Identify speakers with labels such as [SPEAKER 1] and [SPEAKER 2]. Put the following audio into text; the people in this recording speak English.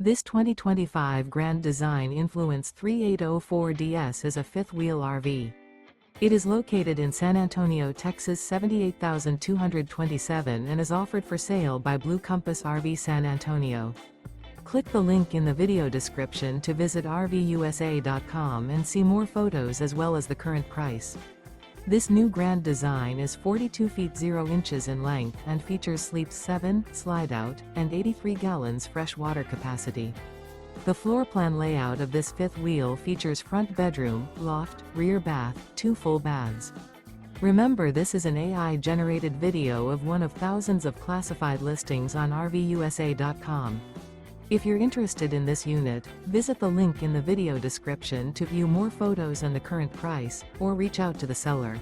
[SPEAKER 1] This 2025 Grand Design Influence 3804DS is a fifth-wheel RV. It is located in San Antonio, Texas 78227 and is offered for sale by Blue Compass RV San Antonio. Click the link in the video description to visit RVUSA.com and see more photos as well as the current price. This new Grand Design is 42 feet 0 inches in length and features sleeps 7, slide-out, and 83 gallons fresh water capacity. The floor plan layout of this fifth wheel features front bedroom, loft, rear bath, 2 full baths. Remember, this is an AI-generated video of one of thousands of classified listings on RVUSA.com. If you're interested in this unit, visit the link in the video description to view more photos and the current price, or reach out to the seller.